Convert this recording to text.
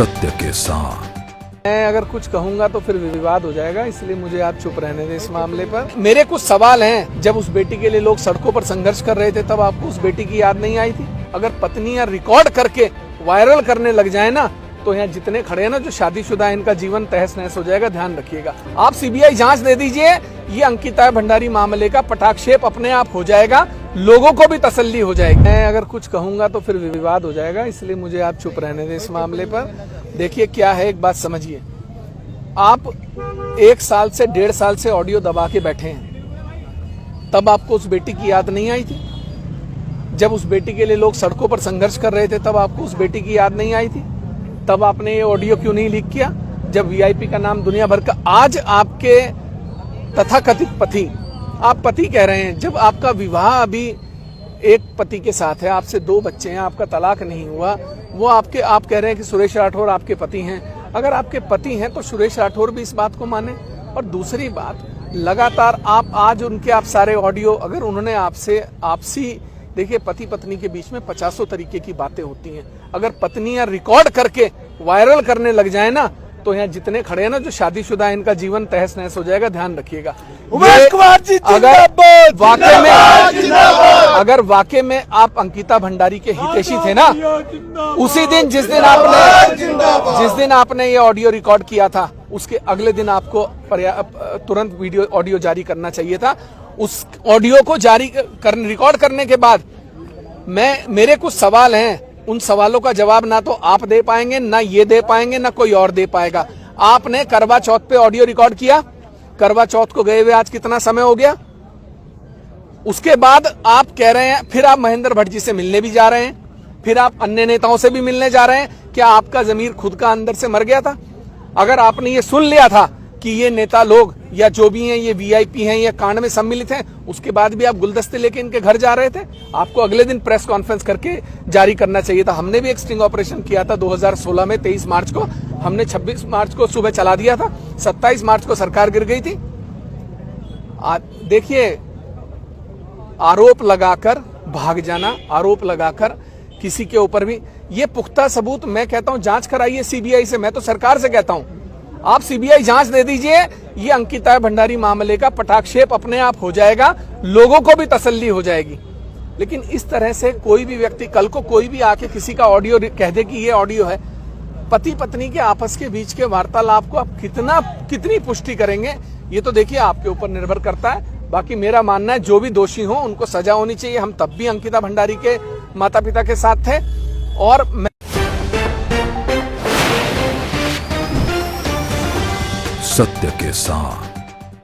सत्य के साथ। मैं अगर कुछ कहूंगा तो फिर विवाद हो जाएगा, इसलिए मुझे आप चुप रहने दें इस मामले पर। मेरे कुछ सवाल हैं। जब उस बेटी के लिए लोग सड़कों पर संघर्ष कर रहे थे तब आपको उस बेटी की याद नहीं आई थी? अगर पत्नियां रिकॉर्ड करके वायरल करने लग जाए ना, तो यहाँ जितने खड़े हैं ना जो शादीशुदा, इनका जीवन तहस नहस हो जाएगा, ध्यान रखिएगा। आप सीबीआई जांच दे दीजिए, ये अंकिता भंडारी मामले का पटाक्षेप अपने आप हो जाएगा, लोगों को भी तसल्ली हो जाएगी। मैं अगर कुछ कहूंगा तो फिर विवाद हो जाएगा, इसलिए मुझे आप चुप रहने दें इस मामले पर। देखिए क्या है, एक बात समझिए, आप 1 साल से 1.5 साल से ऑडियो दबा के बैठे हैं, तब आपको उस बेटी की याद नहीं आई थी? जब उस बेटी के लिए लोग सड़कों पर संघर्ष कर रहे थे तब आपको उस बेटी की याद नहीं आई थी? तब आपने ये ऑडियो क्यों नहीं लीक किया? जब वीआईपी का नाम दुनिया भर का, आज आपके तथाकथित पति, आप पति कह रहे हैं, जब आपका विवाह अभी एक पति के साथ है, आपसे 2 बच्चे हैं, आपका तलाक नहीं हुआ, वो आप कह रहे हैं कि सुरेश राठौर आपके पति हैं। अगर आपके पति हैं तो सुरेश राठौर भी इस बात को माने। और दूसरी बात, लगातार आप आज उनके आप सारे ऑडियो, अगर उन्होंने आपसी, देखिए पति पत्नी के बीच में 50 तरीके की बातें होती हैं। अगर पत्नियां रिकॉर्ड करके वायरल करने लग जाए ना, तो यहाँ जितने खड़े हैं ना जो शादीशुदा, इनका जीवन तहस नहस हो जाएगा, ध्यान रखिएगा। अगर वाकई में आप अंकिता भंडारी के हितैषी थे ना, उसी दिन जिस दिन आपने ये ऑडियो रिकॉर्ड किया था, उसके अगले दिन आपको तुरंत वीडियो ऑडियो जारी करना चाहिए था। उस ऑडियो को रिकॉर्ड करने के बाद मेरे कुछ सवाल हैं, उन सवालों का जवाब ना तो आप दे पाएंगे, ना ये दे पाएंगे, ना कोई और दे पाएगा। आपने करवा चौथ पे ऑडियो रिकॉर्ड किया, करवा चौथ को गए हुए आज कितना समय हो गया? उसके बाद आप कह रहे हैं, फिर आप महेंद्र भट्ट जी से मिलने भी जा रहे हैं, फिर आप अन्य नेताओं से भी मिलने जा रहे हैं। क्या आपका जमीर खुद का अंदर से मर गया था? अगर आपने ये सुन लिया था कि ये नेता लोग या जो भी हैं ये वीआईपी हैं या कांड में सम्मिलित हैं, उसके बाद भी आप गुलदस्ते लेके इनके घर जा रहे थे? आपको अगले दिन प्रेस कॉन्फ्रेंस करके जारी करना चाहिए था। हमने भी एक स्टिंग ऑपरेशन किया था 2016 में, 23 मार्च को हमने 26 मार्च को सुबह चला दिया था, 27 मार्च को सरकार गिर गई थी। देखिए, आरोप लगाकर भाग जाना, आरोप लगाकर किसी के ऊपर भी, ये पुख्ता सबूत, मैं कहता हूं जांच कराइए सीबीआई से। मैं तो सरकार से कहता हूं आप सीबीआई जांच दे दीजिए, ये अंकिता भंडारी मामले का पटाक्षेप अपने आप हो जाएगा, लोगों को भी तसल्ली हो जाएगी। लेकिन इस तरह से कोई भी व्यक्ति, कल को कोई भी आके किसी का ऑडियो कह दे कि ये ऑडियो है, पति पत्नी के आपस के बीच के वार्तालाप को आप कितनी पुष्टि करेंगे, ये तो देखिए आपके ऊपर निर्भर करता है। बाकी मेरा मानना है जो भी दोषी हो उनको सजा होनी चाहिए। हम तब भी अंकिता भंडारी के माता पिता के साथ थे। और सत्य के साथ।